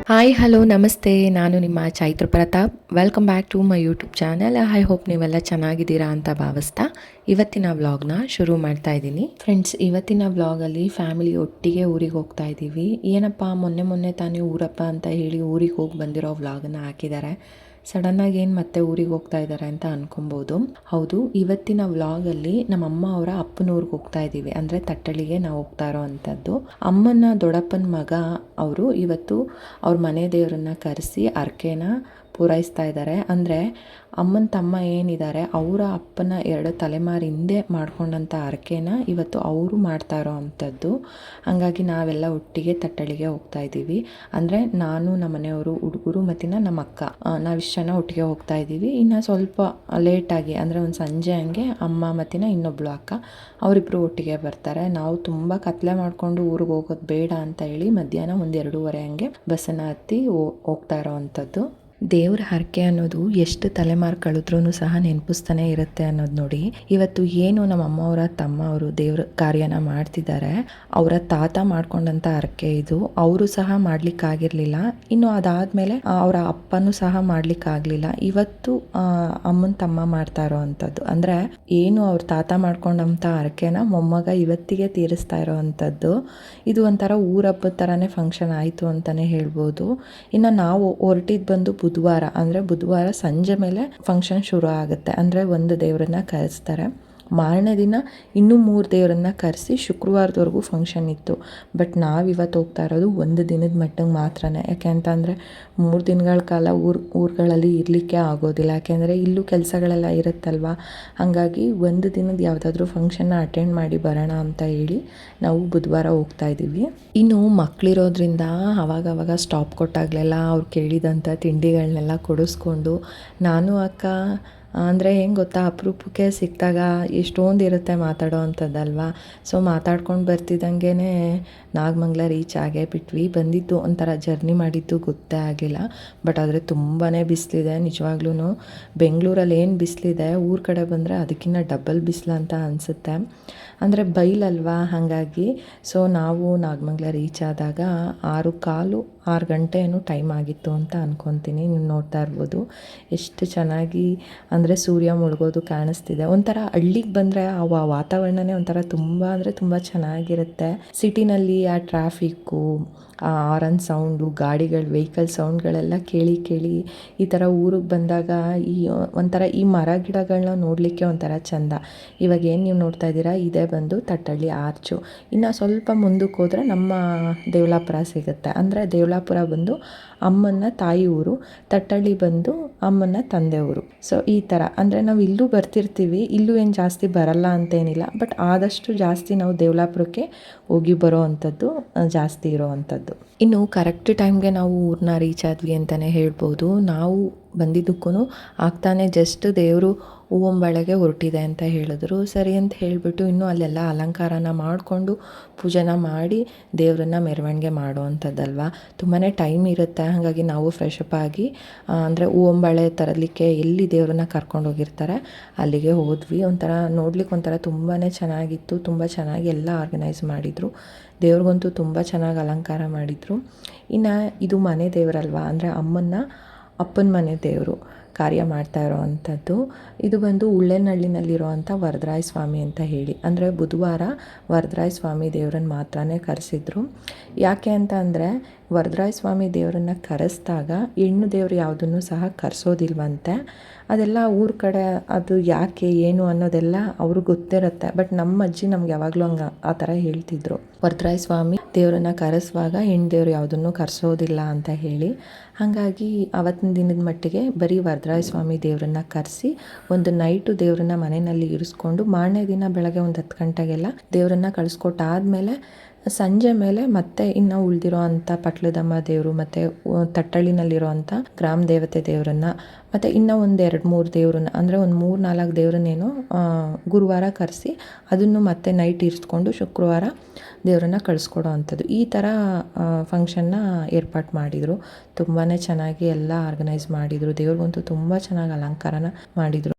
Hi hello ನಮಸ್ತೆ, ನಾನು ನಿಮ್ಮ Chaitra Pratap. Welcome back to my YouTube channel. I hope ನೀವೆಲ್ಲ ಚೆನ್ನಾಗಿದ್ದೀರಾ ಅಂತ ಭಾವಿಸ್ತಾ ಇವತ್ತಿನ ವ್ಲಾಗ್ನ ಶುರು ಮಾಡ್ತಾ ಇದ್ದೀನಿ. ಫ್ರೆಂಡ್ಸ್, ಇವತ್ತಿನ ವ್ಲಾಗಲ್ಲಿ ಫ್ಯಾಮಿಲಿ ಒಟ್ಟಿಗೆ ಊರಿಗೆ ಹೋಗ್ತಾ ಇದ್ದೀವಿ. ಏನಪ್ಪ ಮೊನ್ನೆ ತಾನೇ ಊರಪ್ಪ ಅಂತ ಹೇಳಿ ಊರಿಗೆ ಹೋಗಿ ಬಂದಿರೋ ವ್ಲಾಗನ್ನು ಹಾಕಿದ್ದಾರೆ. ಸಡನ್ನಾಗಿ ಏನು ಮತ್ತೆ ಊರಿಗೆ ಹೋಗ್ತಾ ಇದ್ದಾರೆ ಅಂತ ಅನ್ಕೊಬೋದು. ಹೌದು, ಇವತ್ತಿನ ವ್ಲಾಗಲ್ಲಿ ನಮ್ಮಮ್ಮ ಅವರ ಅಪ್ಪನೂರಿಗೆ ಹೋಗ್ತಾ ಇದ್ದೀವಿ. ಅಂದರೆ ತಟ್ಟಳಿಗೆ ನಾವು ಹೋಗ್ತಾ ಇರೋ ಅಂಥದ್ದು. ಅಮ್ಮನ ದೊಡ್ಡಪ್ಪನ ಮಗ ಅವರು ಇವತ್ತು ಅವ್ರ ಮನೆ ದೇವರನ್ನ ಕರೆಸಿ ಅರ್ಕೆನ ಪೂರೈಸ್ತಾ ಇದ್ದಾರೆ. ಅಂದರೆ ಅಮ್ಮನ ತಮ್ಮ ಏನಿದ್ದಾರೆ ಅವರ ಅಪ್ಪನ 2 ತಲೆಮಾರು ಹಿಂದೆ ಮಾಡ್ಕೊಂಡಂಥ ಅರ್ಕೆನ ಇವತ್ತು ಅವರು ಮಾಡ್ತಾ ಇರೋ ಅಂಥದ್ದು. ಹಾಗಾಗಿ ನಾವೆಲ್ಲ ಒಟ್ಟಿಗೆ ತಟ್ಟಳಿಗೆ ಹೋಗ್ತಾ ಇದ್ದೀವಿ. ಅಂದರೆ ನಾನು, ನಮ್ಮ ಮನೆಯವರು, ಹುಡುಗರು ಮತ್ತು ನಮ್ಮ ಅಕ್ಕ, ನಾವಿಷ್ಟು ಜನ ಒಟ್ಟಿಗೆ ಹೋಗ್ತಾ ಇದ್ದೀವಿ. ಇನ್ನು ಸ್ವಲ್ಪ ಲೇಟಾಗಿ ಅಂದರೆ ಒಂದು ಸಂಜೆ ಹಂಗೆ ಅಮ್ಮ ಮತ್ತು ಇನ್ನೊಬ್ಳು ಅಕ್ಕ ಅವರಿಬ್ಬರು ಒಟ್ಟಿಗೆ ಬರ್ತಾರೆ. ನಾವು ತುಂಬ ಕತ್ಲೆ ಮಾಡಿಕೊಂಡು ಊರಿಗೆ ಹೋಗೋದು ಬೇಡ ಅಂತ ಹೇಳಿ ಮಧ್ಯಾಹ್ನ 1-2:30 ಹಂಗೆ ಬಸ್ಸನ್ನು ಹತ್ತಿ ಹೋಗ್ತಾ ಇರೋ ಅಂಥದ್ದು. ದೇವ್ರ ಹರಕೆ ಅನ್ನೋದು ಎಷ್ಟು ತಲೆಮಾರು ಕಳೆದ್ರೂ ಸಹ ನೆನಪಿಸ್ತಾನೆ ಇರುತ್ತೆ ಅನ್ನೋದು ನೋಡಿ. ಇವತ್ತು ಏನು ನಮ್ಮ ಅಮ್ಮವರ ತಮ್ಮ ಅವರು ದೇವ್ರ ಕಾರ್ಯನ ಮಾಡ್ತಿದ್ದಾರೆ, ಅವರ ತಾತ ಮಾಡ್ಕೊಂಡಂಥ ಹರಕೆ ಇದು. ಅವರು ಸಹ ಮಾಡ್ಲಿಕ್ಕಾಗಿರ್ಲಿಲ್ಲ. ಇನ್ನು ಅದಾದಮೇಲೆ ಅವರ ಅಪ್ಪನೂ ಸಹ ಮಾಡ್ಲಿಕ್ಕಾಗಲಿಲ್ಲ. ಇವತ್ತು ಅಮ್ಮನ ತಮ್ಮ ಮಾಡ್ತಾ ಇರೋ ಅಂಥದ್ದು. ಅಂದರೆ ಏನು ಅವ್ರ ತಾತ ಮಾಡ್ಕೊಂಡಂಥ ಹರಕೆನ ಮೊಮ್ಮಗ ಇವತ್ತಿಗೆ ತೀರಿಸ್ತಾ ಇರೋ ಅಂಥದ್ದು. ಇದು ಒಂಥರ ಊರಬ್ಬದ ಥರನೇ ಫಂಕ್ಷನ್ ಆಯಿತು ಅಂತಲೇ ಹೇಳ್ಬೋದು. ಇನ್ನು ನಾವು ಹೊರಟಿದ್ದು ಬಂದು ಬುಧವಾರ ಸಂಜೆ ಮೇಲೆ ಫಂಕ್ಷನ್ ಶುರು ಆಗುತ್ತೆ. ಅಂದರೆ ಒಂದು ದೇವರನ್ನ ಕರೆಸ್ತಾರೆ. ಮಾರನೇ ದಿನ ಇನ್ನೂ 3 ದೇವರನ್ನ ಕರೆಸಿ ಶುಕ್ರವಾರದವರೆಗೂ ಫಂಕ್ಷನ್ ಇತ್ತು. ಬಟ್ ನಾವಿವತ್ತು ಹೋಗ್ತಾ ಇರೋದು 1 ದಿನದ ಮಟ್ಟಿಗೆ ಮಾತ್ರನೇ. ಯಾಕೆ ಅಂತಂದರೆ 3 ದಿನಗಳ ಕಾಲ ಊರುಗಳಲ್ಲಿ ಇರಲಿಕ್ಕೆ ಆಗೋದಿಲ್ಲ. ಯಾಕೆಂದರೆ ಇಲ್ಲೂ ಕೆಲಸಗಳೆಲ್ಲ ಇರುತ್ತಲ್ವ. ಹಾಗಾಗಿ 1 ದಿನದ ಯಾವುದಾದ್ರೂ ಫಂಕ್ಷನ್ನ ಅಟೆಂಡ್ ಮಾಡಿ ಬರೋಣ ಅಂತ ಹೇಳಿ ನಾವು ಬುಧವಾರ ಹೋಗ್ತಾ ಇದ್ದೀವಿ. ಇನ್ನು ಮಕ್ಕಳಿರೋದ್ರಿಂದ ಅವಾಗವಾಗ ಸ್ಟಾಪ್ ಕೊಟ್ಟಾಗಲೆಲ್ಲ ಅವ್ರು ಕೇಳಿದಂಥ ತಿಂಡಿಗಳನ್ನೆಲ್ಲ ಕೊಡಿಸ್ಕೊಂಡು ನಾನು ಅಕ್ಕ ಅಂದರೆ ಹೆಂಗೆ ಗೊತ್ತಾ, ಅಪರೂಪಕ್ಕೆ ಸಿಕ್ಕಿದಾಗ ಎಷ್ಟೊಂದು ಇರುತ್ತೆ ಮಾತಾಡೋ ಅಂಥದ್ದಲ್ವ. ಸೊ ಮಾತಾಡ್ಕೊಂಡು ಬರ್ತಿದ್ದಂಗೆ ನಾಗಮಂಗಲ ರೀಚ್ ಆಗೇ ಬಿಟ್ವಿ. ಬಂದಿದ್ದು ಒಂಥರ ಜರ್ನಿ ಮಾಡಿದ್ದು ಗೊತ್ತೇ ಆಗಲಿಲ್ಲ. ಬಟ್ ಆದರೆ ತುಂಬಾ ಬಿಸಿಲಿದೆ ನಿಜವಾಗ್ಲೂ. ಬೆಂಗಳೂರಲ್ಲಿ ಏನು ಬಿಸಿಲಿದೆ, ಊರ ಕಡೆ ಬಂದರೆ ಅದಕ್ಕಿಂತ ಡಬಲ್ ಬಿಸಿಲು ಅಂತ ಅನಿಸುತ್ತೆ. ಅಂದರೆ ಬೈಲಲ್ವಾ, ಹಾಗಾಗಿ. ಸೊ ನಾವು ನಾಗಮಂಗಲ ರೀಚ್ ಆದಾಗ 6 ಗಂಟೆ ಏನೋ ಟೈಮ್ ಆಗಿತ್ತು ಅಂತ ಅಂದ್ಕೊತೀನಿ. ನೀವು ನೋಡ್ತಾ ಇರ್ಬೋದು ಎಷ್ಟು ಚೆನ್ನಾಗಿ ಅಂದರೆ ಸೂರ್ಯ ಮುಳುಗೋದು ಕಾಣಿಸ್ತಿದೆ. ಒಂಥರ ಹಳ್ಳಿಗೆ ಬಂದರೆ ಆ ವಾತಾವರಣನೇ ಒಂಥರ ತುಂಬ ಅಂದರೆ ತುಂಬ ಚೆನ್ನಾಗಿರುತ್ತೆ. ಸಿಟಿನಲ್ಲಿ ಆ ಟ್ರಾಫಿಕ್ಕು, ಆ ಆರನ್ ಸೌಂಡು, ವೆಹಿಕಲ್ ಸೌಂಡ್ಗಳೆಲ್ಲ ಕೇಳಿ ಈ ಥರ ಊರಿಗೆ ಬಂದಾಗ ಒಂಥರ ಈ ಮರ ಗಿಡಗಳನ್ನ ನೋಡಲಿಕ್ಕೆ ಒಂಥರ ಚೆಂದ. ಇವಾಗ ಏನು ನೀವು ನೋಡ್ತಾ ಇದ್ದೀರಾ, ಇದೇ ಬಂದು ತಟ್ಟಳ್ಳಿ ಆರ್ಚು. ಇನ್ನು ಸ್ವಲ್ಪ ಮುಂದಕ್ಕೆ ಹೋದರೆ ನಮ್ಮ ದೇವಲಾಪುರ ಸಿಗುತ್ತೆ. ಅಂದರೆ ದೇವಲಾಪುರ ಬಂದು ಅಮ್ಮನ ತಾಯಿ ಊರು, ತಟ್ಟಳ್ಳಿ ಬಂದು ಅಮ್ಮನ ತಂದೆ ಊರು. ಸೊ ಈ ಥರ ಅಂದರೆ ನಾವು ಇಲ್ಲೂ ಬರ್ತಿರ್ತೀವಿ. ಇಲ್ಲೂ ಏನು ಜಾಸ್ತಿ ಬರಲ್ಲ ಅಂತೇನಿಲ್ಲ. ಬಟ್ ಆದಷ್ಟು ಜಾಸ್ತಿ ನಾವು ದೇವಲಾಪುರಕ್ಕೆ ಹೋಗಿ ಬರೋ ಅಂಥದ್ದು ಜಾಸ್ತಿ ಇರೋ ಅಂಥದ್ದು. ಇನ್ನು ಕರೆಕ್ಟ್ ಟೈಮ್ಗೆ ನಾವು ಊರನ್ನ ರೀಚ್ ಆದ್ವಿ ಅಂತಲೇ ಹೇಳ್ಬೋದು. ನಾವು ಬಂದಿದ್ದಕ್ಕೂ ಆಗ್ತಾನೆ ಜಸ್ಟ್ ದೇವರು ಹೂವಂಬಳೆಗೆ ಹೊರಟಿದೆ ಅಂತ ಹೇಳಿದ್ರು. ಸರಿ ಅಂತ ಹೇಳಿಬಿಟ್ಟು ಇನ್ನೂ ಅಲ್ಲೆಲ್ಲ ಅಲಂಕಾರನ ಮಾಡಿಕೊಂಡು ಪೂಜೆನ ಮಾಡಿ ದೇವರನ್ನ ಮೆರವಣಿಗೆ ಮಾಡೋ ಅಂಥದ್ದಲ್ವ, ತುಂಬಾ ಟೈಮ್ ಇರುತ್ತೆ. ಹಾಗಾಗಿ ನಾವು ಫ್ರೆಶಪ್ ಆಗಿ ಅಂದರೆ ಹೂವಂಬಳೆ ತರಲಿಕ್ಕೆ ಎಲ್ಲಿ ದೇವರನ್ನ ಕರ್ಕೊಂಡು ಹೋಗಿರ್ತಾರೆ ಅಲ್ಲಿಗೆ ಹೋದ್ವಿ. ಒಂಥರ ನೋಡ್ಲಿಕ್ಕೆ ಒಂಥರ ತುಂಬಾ ಚೆನ್ನಾಗಿತ್ತು. ತುಂಬ ಚೆನ್ನಾಗಿ ಎಲ್ಲ ಆರ್ಗನೈಸ್ ಮಾಡಿದರು. ದೇವ್ರಿಗಂತೂ ತುಂಬ ಚೆನ್ನಾಗಿ ಅಲಂಕಾರ ಮಾಡಿದರು. ಇನ್ನು ಇದು ಮನೆ ದೇವರಲ್ವ, ಅಂದರೆ ಅಪ್ಪನ ಮನೆ ದೇವರು ಕಾರ್ಯ ಮಾಡ್ತಾ ಇರೋ ಅಂಥದ್ದು. ಇದು ಬಂದು ಉಳ್ಳೆನಹಳ್ಳಿನಲ್ಲಿರೋ ಅಂಥ ವರದರಾಯ ಸ್ವಾಮಿ ಅಂತ ಹೇಳಿ. ಅಂದರೆ ಬುಧವಾರ ವರದರಾಯ ಸ್ವಾಮಿ ದೇವರನ್ನ ಮಾತ್ರನೇ ಕರೆಸಿದ್ರು. ಯಾಕೆ ಅಂತ ಅಂದರೆ ವರದರಾಯ ಸ್ವಾಮಿ ದೇವರನ್ನ ಕರೆಸಿದಾಗ ಹೆಣ್ಣು ದೇವರು ಯಾವುದನ್ನು ಸಹ ಕರೆಸೋದಿಲ್ವಂತೆ. ಅದೆಲ್ಲ ಊರ ಕಡೆ ಅದು ಯಾಕೆ ಏನು ಅನ್ನೋದೆಲ್ಲ ಅವ್ರಿಗೆ ಗೊತ್ತಿರುತ್ತೆ. ಬಟ್ ನಮ್ಮ ಅಜ್ಜಿ ನಮ್ಗೆ ಯಾವಾಗಲೂ ಹಂಗೆ ಆ ಥರ ಹೇಳ್ತಿದ್ರು, ವರದರಾಯ ಸ್ವಾಮಿ ದೇವರನ್ನ ಕರೆಸುವಾಗ ಹೆಣ್ಣು ದೇವರು ಯಾವುದನ್ನು ಕರೆಸೋದಿಲ್ಲ ಅಂತ ಹೇಳಿ. ಹಾಗಾಗಿ ಆವತ್ತಿನ ದಿನದ ಮಟ್ಟಿಗೆ ಬರೀ ವರದರಾಯ ಸ್ವಾಮಿ ದೇವರನ್ನ ಕರೆಸಿ ಒಂದು ನೈಟು ದೇವರನ್ನ ಮನೆಯಲ್ಲಿ ಇರಿಸ್ಕೊಂಡು ಮಾರನೇ ದಿನ ಬೆಳಗ್ಗೆ 10 ಗಂಟೆಗೆಲ್ಲ ದೇವರನ್ನ ಕಳಿಸ್ಕೊಟ್ಟಾದ್ಮೇಲೆ ಸಂಜೆ ಮೇಲೆ ಮತ್ತೆ ಇನ್ನು ಉಳಿದಿರೋ ಅಂಥ ಪಟ್ಲದಮ್ಮ ದೇವರು ಮತ್ತು ತಟ್ಟಳ್ಳಿನಲ್ಲಿರೋ ಅಂಥ ಗ್ರಾಮ ದೇವತೆ ದೇವರನ್ನ ಮತ್ತು ಇನ್ನೂ 1-2-3 ದೇವ್ರನ್ನ ಅಂದರೆ 3-4 ದೇವ್ರನ್ನೇನೋ ಗುರುವಾರ ಕರೆಸಿ ಅದನ್ನು ಮತ್ತೆ ನೈಟ್ ಇರಿಸ್ಕೊಂಡು ಶುಕ್ರವಾರ ದೇವರನ್ನ ಕಳಿಸ್ಕೊಡೋ ಅಂಥದ್ದು. ಈ ಥರ ಫಂಕ್ಷನ್ನ ಏರ್ಪಾಟ್ ಮಾಡಿದರು. ತುಂಬಾ ಚೆನ್ನಾಗಿ ಎಲ್ಲ ಆರ್ಗನೈಸ್ ಮಾಡಿದರು. ದೇವ್ರಿಗಂತೂ ತುಂಬ ಚೆನ್ನಾಗಿ ಅಲಂಕಾರನ ಮಾಡಿದರು.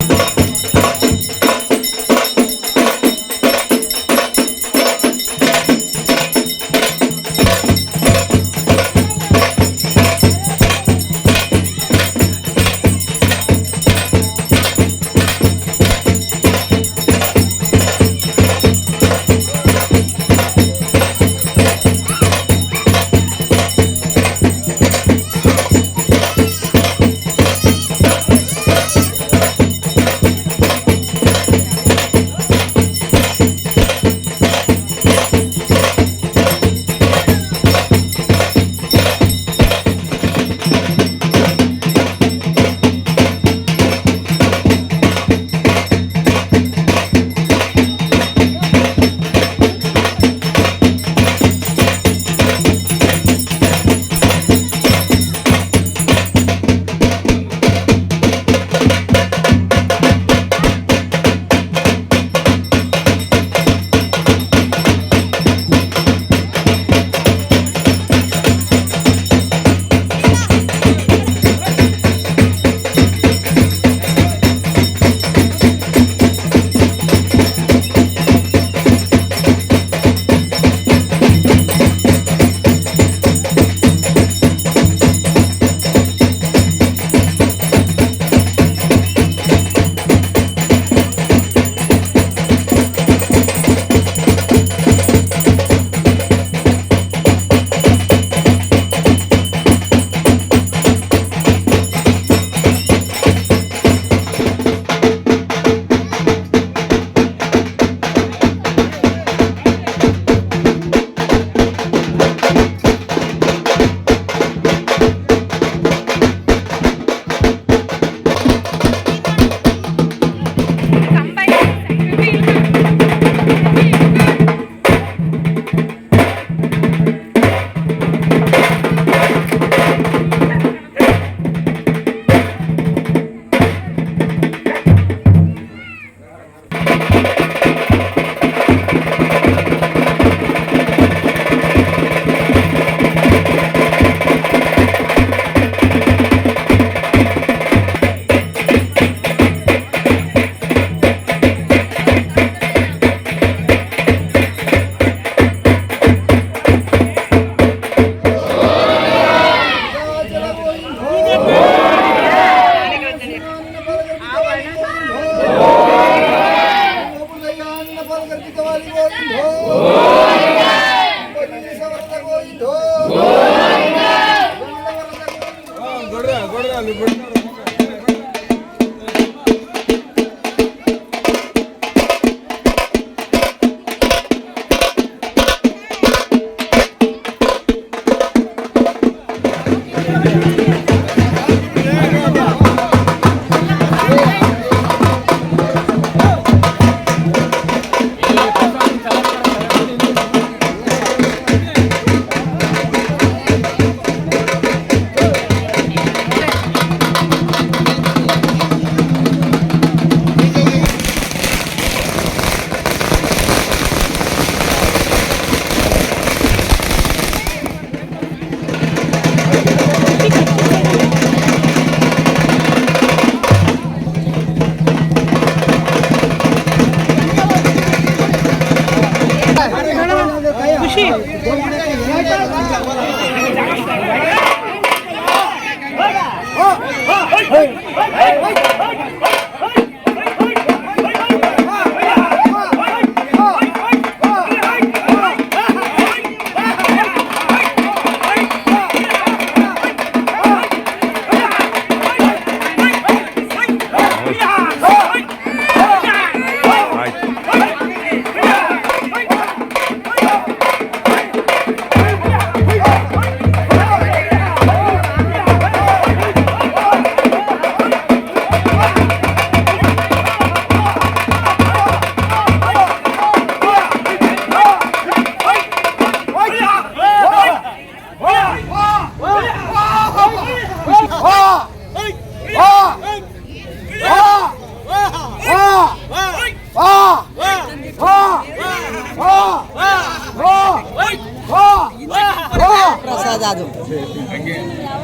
ಅದು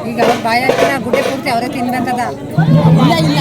ಈಗ ಅವ್ರ ಬಾಯ ಗುಡ್ಡೆ ಪೂರ್ತಿ ಅವರೇ ತಿನ್ಬೇಕದ. ಇಲ್ಲ ಇಲ್ಲ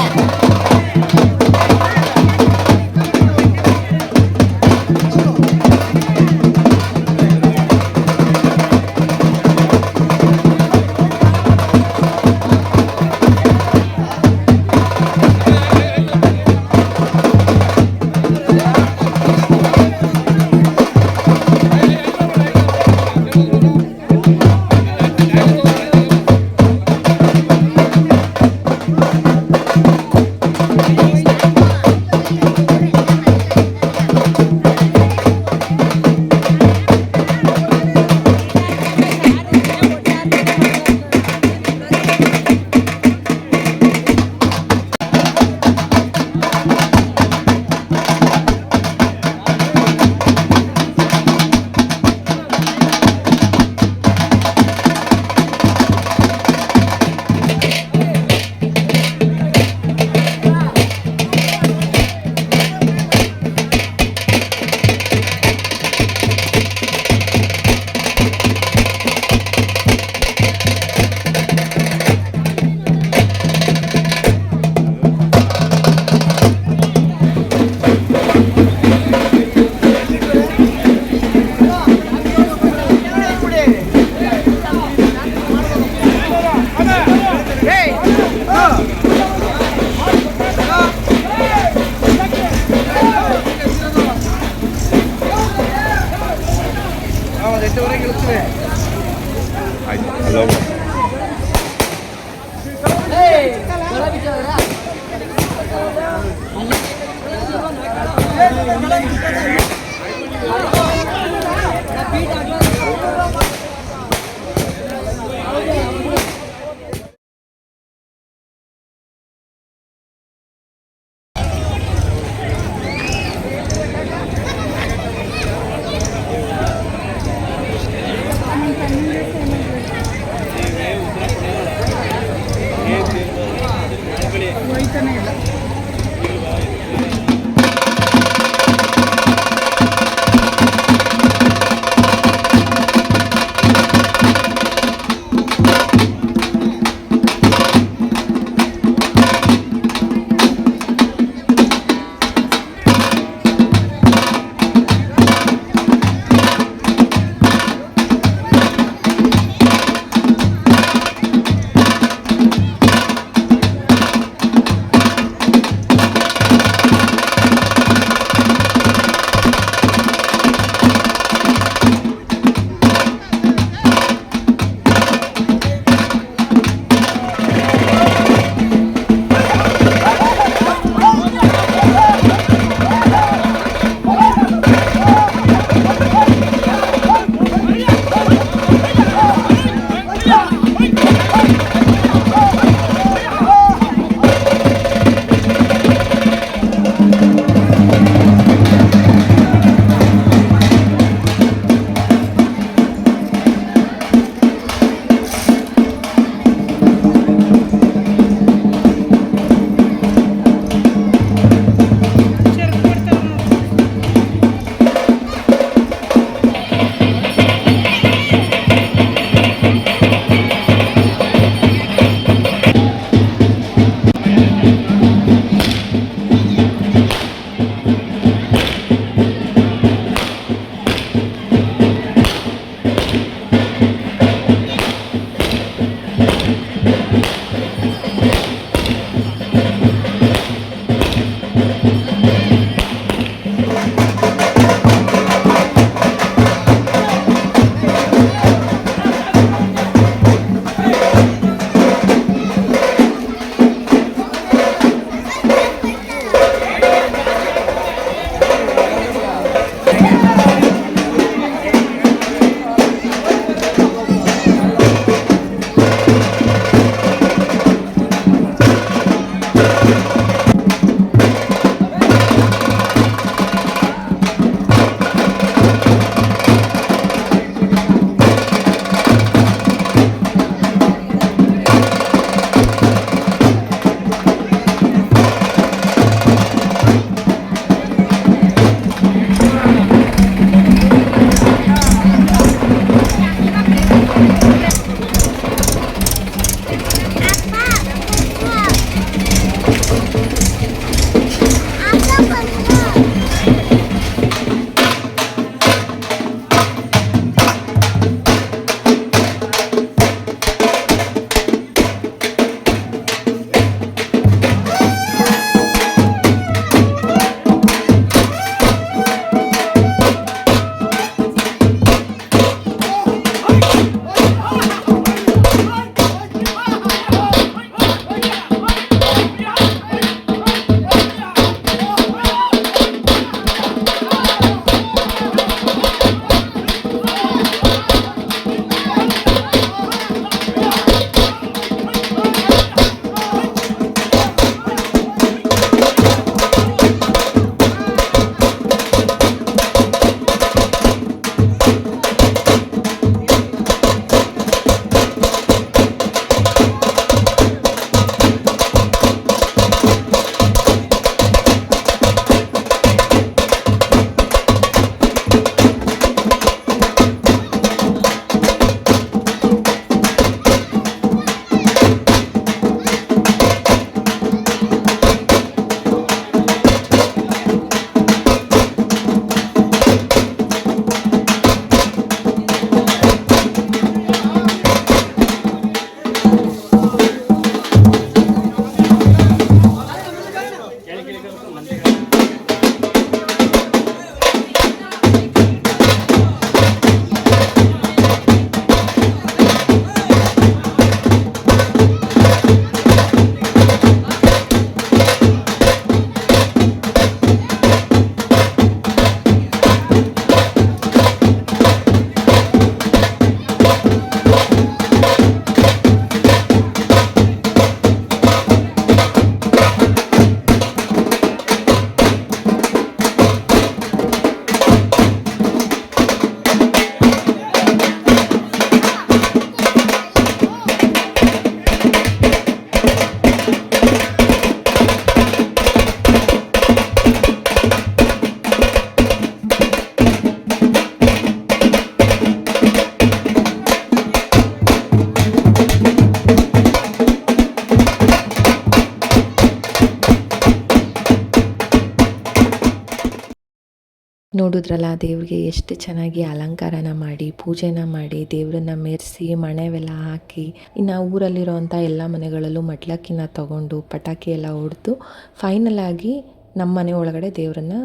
ನೋಡಿದ್ರಲ್ಲ ದೇವ್ರಿಗೆ ಎಷ್ಟು ಚೆನ್ನಾಗಿ ಅಲಂಕಾರನ ಮಾಡಿ ಪೂಜೆನ ಮಾಡಿ ದೇವ್ರನ್ನ ಮೆರೆಸಿ ಮಣೆವೆಲ್ಲ ಹಾಕಿ ಇನ್ನು ಊರಲ್ಲಿರೋವಂಥ ಎಲ್ಲ ಮನೆಗಳಲ್ಲೂ ಮಡ್ಲಕ್ಕಿನ ತಗೊಂಡು ಪಟಾಕಿ ಎಲ್ಲ ಹೊಡೆದು ಫೈನಲ್ ಆಗಿ ನಮ್ಮ ಮನೆ ಒಳಗಡೆ ದೇವರನ್ನ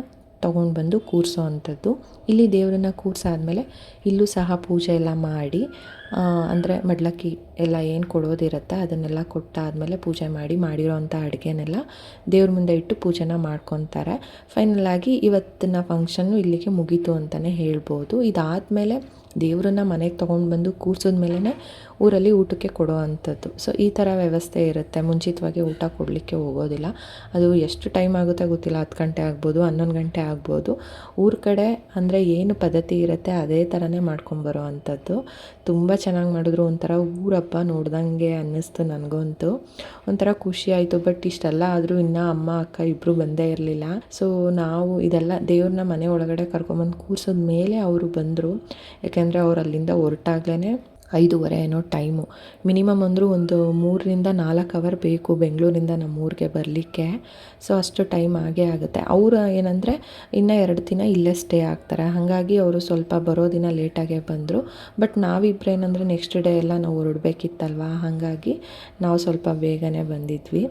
ತೊಗೊಂಡು ಬಂದು ಕೂರಿಸೋ ಅಂಥದ್ದು. ಇಲ್ಲಿ ದೇವರನ್ನ ಕೂರಿಸಾದ್ಮೇಲೆ ಇಲ್ಲೂ ಸಹ ಪೂಜೆ ಎಲ್ಲ ಮಾಡಿ ಅಂದರೆ ಮಡ್ಲಕ್ಕಿ ಎಲ್ಲ ಏನು ಕೊಡೋದಿರುತ್ತೆ ಅದನ್ನೆಲ್ಲ ಕೊಟ್ಟಾದಮೇಲೆ ಪೂಜೆ ಮಾಡಿರೋ ಅಂಥ ಅಡುಗೆನೆಲ್ಲ ದೇವ್ರ ಮುಂದೆ ಇಟ್ಟು ಪೂಜೆನ ಮಾಡ್ಕೊತಾರೆ. ಫೈನಲಾಗಿ ಇವತ್ತಿನ ಫಂಕ್ಷನ್ನು ಇಲ್ಲಿಗೆ ಮುಗೀತು ಅಂತಲೇ ಹೇಳ್ಬೋದು. ಇದಾದಮೇಲೆ ದೇವರನ್ನ ಮನೆಗೆ ತೊಗೊಂಡು ಬಂದು ಕೂರಿಸಿದ್ಮೇಲೆ ಊರಲ್ಲಿ ಊಟಕ್ಕೆ ಕೊಡೋ ಅಂಥದ್ದು. ಸೊ ಈ ಥರ ವ್ಯವಸ್ಥೆ ಇರುತ್ತೆ. ಮುಂಚಿತವಾಗಿ ಊಟ ಕೊಡಲಿಕ್ಕೆ ಹೋಗೋದಿಲ್ಲ. ಅದು ಎಷ್ಟು ಟೈಮ್ ಆಗುತ್ತೆ ಗೊತ್ತಿಲ್ಲ, 10 ಗಂಟೆ ಆಗ್ಬೋದು, 11 ಗಂಟೆ ಆಗ್ಬೋದು. ಊರ ಕಡೆ ಅಂದರೆ ಏನು ಪದ್ಧತಿ ಇರುತ್ತೆ ಅದೇ ಥರನೇ ಮಾಡ್ಕೊಂಬರೋ ಅಂಥದ್ದು. ತುಂಬ ಚೆನ್ನಾಗಿ ಮಾಡಿದ್ರು. ಒಂಥರ ಊರಪ್ಪ ನೋಡ್ದಂಗೆ ಅನ್ನಿಸ್ತು ನನಗಂತೂ. ಒಂಥರ ಖುಷಿ ಆಯಿತು. ಬಟ್ ಇಷ್ಟೆಲ್ಲ ಆದರೂ ಇನ್ನೂ ಅಮ್ಮ ಅಕ್ಕ ಇಬ್ಬರು ಬಂದೇ ಇರಲಿಲ್ಲ. ಸೊ ನಾವು ಇದೆಲ್ಲ ದೇವ್ರನ್ನ ಮನೆ ಒಳಗಡೆ ಕರ್ಕೊಂಬಂದು ಕೂರಿಸಿದ ಮೇಲೆ ಅವರು ಬಂದರು. ಯಾಕೆಂದರೆ ಅವ್ರು ಅಲ್ಲಿಂದ ಹೊರಟಾಗ್ಲೇ 5:30 ಏನೋ ಟೈಮು. ಮಿನಿಮಮ್ ಅಂದರೂ ಒಂದು 3 ರಿಂದ 4 ಅವರ್ ಬೇಕು ಬೆಂಗಳೂರಿಂದ ನಮ್ಮೂರಿಗೆ ಬರಲಿಕ್ಕೆ. ಸೊ ಅಷ್ಟು ಟೈಮ್ ಆಗೇ ಆಗುತ್ತೆ. ಅವರು ಏನಂದರೆ ಇನ್ನೂ 2 ದಿನ ಇಲ್ಲೇ ಸ್ಟೇ ಆಗ್ತಾರೆ. ಹಾಗಾಗಿ ಅವರು ಸ್ವಲ್ಪ ಬರೋ ದಿನ ಲೇಟಾಗೇ ಬಂದರು. ಬಟ್ ನಾವಿಬ್ಬರು ಏನಂದರೆ ನೆಕ್ಸ್ಟ್ ಡೇ ಎಲ್ಲ ನಾವು ಹೊರಡಬೇಕಿತ್ತಲ್ವ, ಹಾಗಾಗಿ ನಾವು ಸ್ವಲ್ಪ ಬೇಗನೆ ಬಂದಿದ್ವಿ.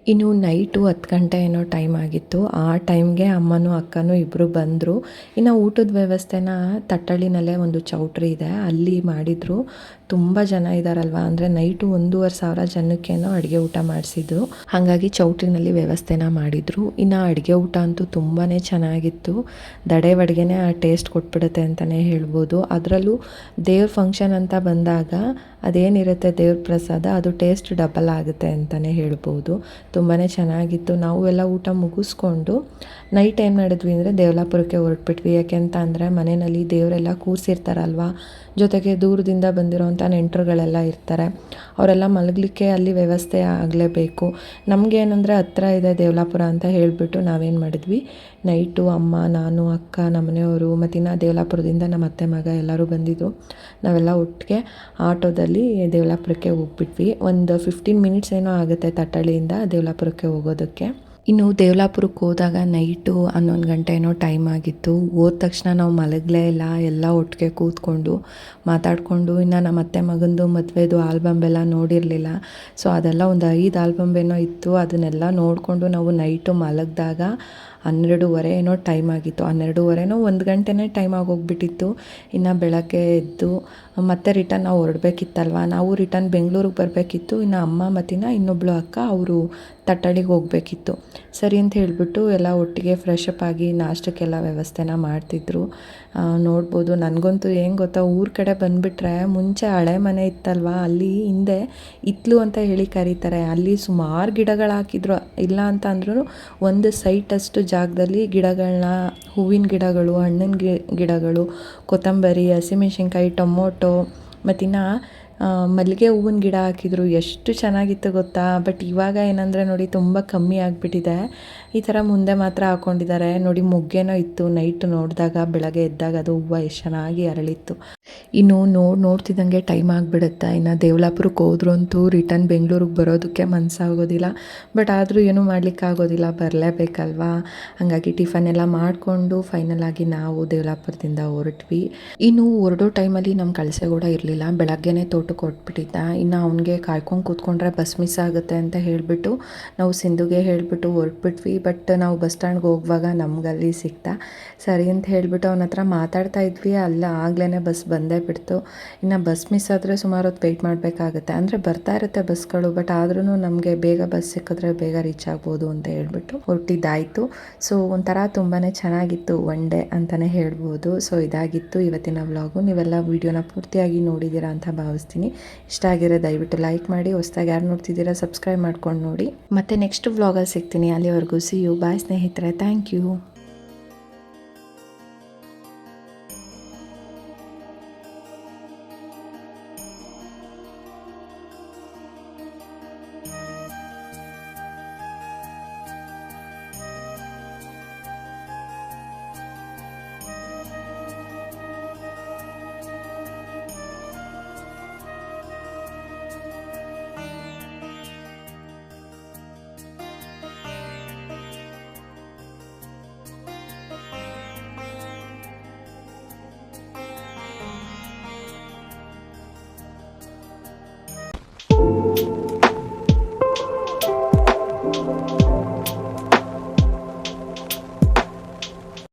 ಇನ್ನು ನೈಟು 10 ಗಂಟೆ ಏನೋ ಟೈಮ್ ಆಗಿತ್ತು. ಆ ಟೈಮ್ಗೆ ಅಮ್ಮನೂ ಅಕ್ಕನೂ ಇಬ್ಬರು ಬಂದರು. ಇನ್ನು ಊಟದ ವ್ಯವಸ್ಥೆನ ತಟ್ಟಳ್ಳಿನಲ್ಲೇ ಒಂದು ಚೌಟ್ರಿ ಇದೆ, ಅಲ್ಲಿ ಮಾಡಿದರು. ತುಂಬ ಜನ ಇದ್ದಾರಲ್ವ, ಅಂದರೆ ನೈಟು 1,500 ಜನಕ್ಕೇನೋ ಅಡುಗೆ ಊಟ ಮಾಡಿಸಿದ್ರು. ಹಾಗಾಗಿ ಚೌಟ್ರಿನಲ್ಲಿ ವ್ಯವಸ್ಥೆನ ಮಾಡಿದರು. ಇನ್ನು ಅಡುಗೆ ಊಟ ಅಂತೂ ತುಂಬಾ ಚೆನ್ನಾಗಿತ್ತು. ದಡೆ ಅಡುಗೆನೇ ಆ ಟೇಸ್ಟ್ ಕೊಟ್ಬಿಡುತ್ತೆ ಅಂತಲೇ ಹೇಳ್ಬೋದು. ಅದರಲ್ಲೂ ದೇವ್ರ ಫಂಕ್ಷನ್ ಅಂತ ಬಂದಾಗ ಅದೇನಿರುತ್ತೆ ದೇವ್ರ ಪ್ರಸಾದ, ಅದು ಟೇಸ್ಟ್ ಡಬಲ್ ಆಗುತ್ತೆ ಅಂತಲೇ ಹೇಳ್ಬೋದು. ತುಂಬಾ ಚೆನ್ನಾಗಿತ್ತು. ನಾವು ಎಲ್ಲ ಊಟ ಮುಗಿಸ್ಕೊಂಡು ನೈಟ್ ಏನು ಮಾಡಿದ್ವಿ ಅಂದರೆ ದೇವಲಾಪುರಕ್ಕೆ ಹೊರಟ್ಬಿಟ್ವಿ. ಯಾಕೆಂತ ಅಂದರೆ ಮನೆಯಲ್ಲಿ ದೇವರೆಲ್ಲ ಕೂರಿಸಿರ್ತಾರಲ್ವ, ಜೊತೆಗೆ ದೂರದಿಂದ ಬಂದಿರೋಂಥ ನೆಂಟರುಗಳೆಲ್ಲ ಇರ್ತಾರೆ. ಅವರೆಲ್ಲ ಮಲಗಲಿಕ್ಕೆ ಅಲ್ಲಿ ವ್ಯವಸ್ಥೆ ಆಗಲೇಬೇಕು. ನಮಗೇನಂದರೆ ಹತ್ರ ಇದೆ ದೇವಲಾಪುರ ಅಂತ ಹೇಳಿಬಿಟ್ಟು ನಾವೇನು ಮಾಡಿದ್ವಿ, ನೈಟು ಅಮ್ಮ, ನಾನು, ಅಕ್ಕ, ನಮ್ಮನೆಯವರು ಮತ್ತು ಇನ್ನು ದೇವಲಾಪುರದಿಂದ ನಮ್ಮ ಅತ್ತೆ ಮಗ ಎಲ್ಲರೂ ಬಂದಿದ್ದು. ನಾವೆಲ್ಲ ಒಟ್ಟಿಗೆ ಆಟೋದಲ್ಲಿ ದೇವಲಾಪುರಕ್ಕೆ ಹೋಗ್ಬಿಟ್ವಿ. ಒಂದು 15 ಮಿನಿಟ್ಸ್ ಏನೋ ಆಗುತ್ತೆ ತಟ್ಟಳ್ಳಿಯಿಂದ ದೇವಲಾಪುರಕ್ಕೆ ಹೋಗೋದಕ್ಕೆ. ಇನ್ನು ದೇವಲಾಪುರಕ್ಕೆ ಹೋದಾಗ ನೈಟು 11 ಗಂಟೆ ಏನೋ ಟೈಮ್ ಆಗಿತ್ತು. ಹೋದ ತಕ್ಷಣ ನಾವು ಮಲಗಲೇ ಇಲ್ಲ, ಎಲ್ಲ ಒಟ್ಟಿಗೆ ಕೂತ್ಕೊಂಡು ಮಾತಾಡಿಕೊಂಡು. ಇನ್ನು ನಮ್ಮ ಅತ್ತೆ ಮಗಂದು ಮದುವೆದು ಆಲ್ಬಮ್ ಎಲ್ಲ ನೋಡಿರಲಿಲ್ಲ. ಸೊ ಅದೆಲ್ಲ ಒಂದು 5 ಆಲ್ಬಮ್ ಏನೋ ಇತ್ತು. ಅದನ್ನೆಲ್ಲ ನೋಡಿಕೊಂಡು ನಾವು ನೈಟು ಮಲಗಿದಾಗ 12:30 ಏನೋ ಟೈಮ್ ಆಗಿತ್ತು. 12:30 1 ಗಂಟೆನೇ ಟೈಮ್ ಆಗೋಗ್ಬಿಟ್ಟಿತ್ತು. ಇನ್ನು ಬೆಳಗ್ಗೆ ಎದ್ದು ಮತ್ತೆ ರಿಟರ್ನ್ ನಾವು ಹೊರಡಬೇಕಿತ್ತಲ್ವ, ನಾವು ರಿಟರ್ನ್ ಬೆಂಗಳೂರಿಗೆ ಬರಬೇಕಿತ್ತು. ಇನ್ನು ಅಮ್ಮ ಮತ್ತಿನ ಇನ್ನೊಬ್ಬಳು ಅಕ್ಕ ಅವರು ತಟ್ಟಳ್ಳಿಗೆ ಹೋಗಬೇಕಿತ್ತು. ಸರಿ ಅಂತ ಹೇಳಿಬಿಟ್ಟು ಎಲ್ಲ ಒಟ್ಟಿಗೆ ಫ್ರೆಶ್ ಅಪ್ ಆಗಿ ನಾಷ್ಟಕ್ಕೆಲ್ಲ ವ್ಯವಸ್ಥೆನ ಮಾಡ್ತಿದ್ರು. ನೋಡ್ಬೋದು. ನನಗಂತೂ ಏನು ಗೊತ್ತಾ, ಊರ ಕಡೆ ಬಂದುಬಿಟ್ರೆ ಮುಂಚೆ ಹಳೆ ಮನೆ ಇತ್ತಲ್ವ, ಅಲ್ಲಿ ಹಿಂದೆ ಇತ್ಲು ಅಂತ ಹೇಳಿ ಕರೀತಾರೆ. ಅಲ್ಲಿ ಸುಮಾರು ಗಿಡಗಳು ಹಾಕಿದ್ರು. ಇಲ್ಲ ಅಂತ ಅಂದ್ರೂ ಒಂದು ಸೈಟಷ್ಟು ಜಾಗದಲ್ಲಿ ಗಿಡಗಳನ್ನ, ಹೂವಿನ ಗಿಡಗಳು, ಹಣ್ಣಿನ ಗಿಡಗಳು, ಕೊತ್ತಂಬರಿ, ಹಸಿಮೆಣ್ಸಿನ್ಕಾಯಿ, ಟೊಮೊಟೊ ಮತ್ತಿನ್ನು ಮಲ್ಲಿಗೆ ಹೂವಿನ ಗಿಡ ಹಾಕಿದ್ರು. ಎಷ್ಟು ಚೆನ್ನಾಗಿತ್ತು ಗೊತ್ತಾ. ಬಟ್ ಇವಾಗ ಏನಂದರೆ ನೋಡಿ ತುಂಬ ಕಮ್ಮಿ ಆಗಿಬಿಟ್ಟಿದೆ. ಈ ಥರ ಮುಂದೆ ಮಾತ್ರ ಹಾಕ್ಕೊಂಡಿದ್ದಾರೆ. ನೋಡಿ ಮೊಗ್ಗೇನೋ ಇತ್ತು. ನೈಟ್ ನೋಡಿದಾಗ ಬೆಳಗ್ಗೆ ಎದ್ದಾಗ ಅದು ಹೂವು ಎಷ್ಟು ಚೆನ್ನಾಗಿ ಅರಳಿತ್ತು. ಇನ್ನು ನೋಡ್ತಿದ್ದಂಗೆ ಟೈಮ್ ಆಗಿಬಿಡುತ್ತೆ. ಇನ್ನು ದೇವಲಾಪುರಕ್ಕೆ ಹೋದ್ರು ಅಂತೂ ರಿಟರ್ನ್ ಬೆಂಗಳೂರಿಗೆ ಬರೋದಕ್ಕೆ ಮನಸ್ಸಾಗೋದಿಲ್ಲ. ಬಟ್ ಆದರೂ ಏನೂ ಮಾಡಲಿಕ್ಕಾಗೋದಿಲ್ಲ, ಬರಲೇಬೇಕಲ್ವಾ. ಹಾಗಾಗಿ ಟಿಫನ್ ಎಲ್ಲ ಮಾಡಿಕೊಂಡು ಫೈನಲ್ ಆಗಿ ನಾವು ದೇವಲಾಪುರದಿಂದ ಹೊರಟ್ವಿ. ಇನ್ನು ಹೊರಡೋ ಟೈಮಲ್ಲಿ ನಮ್ಮ ಕಳಸೆ ಕೂಡ ಇರಲಿಲ್ಲ. ಬೆಳಗ್ಗೆನೇ ತೋಟಕ್ಕೆ ಕೊಟ್ಬಿಟ್ಟಿದ್ದ. ಇನ್ನು ಅವನಿಗೆ ಕಾಯ್ಕೊಂಡು ಕೂತ್ಕೊಂಡ್ರೆ ಬಸ್ ಮಿಸ್ ಆಗುತ್ತೆ ಅಂತ ಹೇಳಿಬಿಟ್ಟು ನಾವು ಸಿಂಧುಗೆ ಹೇಳಿಬಿಟ್ಟು ಹೊರಟ್ಬಿಟ್ವಿ. ಬಟ್ ನಾವು ಬಸ್ ಸ್ಟ್ಯಾಂಡ್ಗೆ ಹೋಗುವಾಗ ನಮಗಲ್ಲಿ ಸಿಕ್ತಾ. ಸರಿ ಅಂತ ಹೇಳಿಬಿಟ್ಟು ಅವನ ಹತ್ರ ಮಾತಾಡ್ತಾ ಇದ್ವಿ. ಅಲ್ಲ ಆಗ್ಲೇ ಬಸ್ ಬಂದೇ ಬಿಡ್ತು. ಇನ್ನು ಬಸ್ ಮಿಸ್ ಆದರೆ ಸುಮಾರು ಹೊತ್ತು ವೆಯ್ಟ್ ಮಾಡಬೇಕಾಗುತ್ತೆ. ಅಂದರೆ ಬರ್ತಾ ಇರುತ್ತೆ ಬಸ್ಗಳು, ಬಟ್ ಆದ್ರೂ ನಮಗೆ ಬೇಗ ಬಸ್ ಸಿಕ್ಕಿದ್ರೆ ಬೇಗ ರೀಚ್ ಆಗ್ಬೋದು ಅಂತ ಹೇಳ್ಬಿಟ್ಟು ಹೊರಟಿದ್ದಾಯಿತು. ಸೊ ಒಂಥರ ತುಂಬಾ ಚೆನ್ನಾಗಿತ್ತು, ಒನ್ ಡೇ ಅಂತಲೇ ಹೇಳ್ಬೋದು. ಸೊ ಇದಾಗಿತ್ತು ಇವತ್ತಿನ ವ್ಲಾಗು. ನೀವೆಲ್ಲ ವೀಡಿಯೋನ ಪೂರ್ತಿಯಾಗಿ ನೋಡಿದ್ದೀರಾ ಅಂತ ಭಾವಿಸ್ತೀನಿ. ಇಷ್ಟ ಆಗಿರೋ ದಯವಿಟ್ಟು ಲೈಕ್ ಮಾಡಿ. ಹೊಸದಾಗಿ ಯಾರು ನೋಡ್ತಿದ್ದೀರಾ ಸಬ್ಸ್ಕ್ರೈಬ್ ಮಾಡ್ಕೊಂಡು ನೋಡಿ. ಮತ್ತೆ ನೆಕ್ಸ್ಟ್ ವ್ಲಾಗಲ್ಲಿ ಸಿಗ್ತೀನಿ. ಅಲ್ಲಿವರೆಗೂ ಸಿ ಯು. ಬಾಯ್ ಸ್ನೇಹಿತರೆ. Thank you.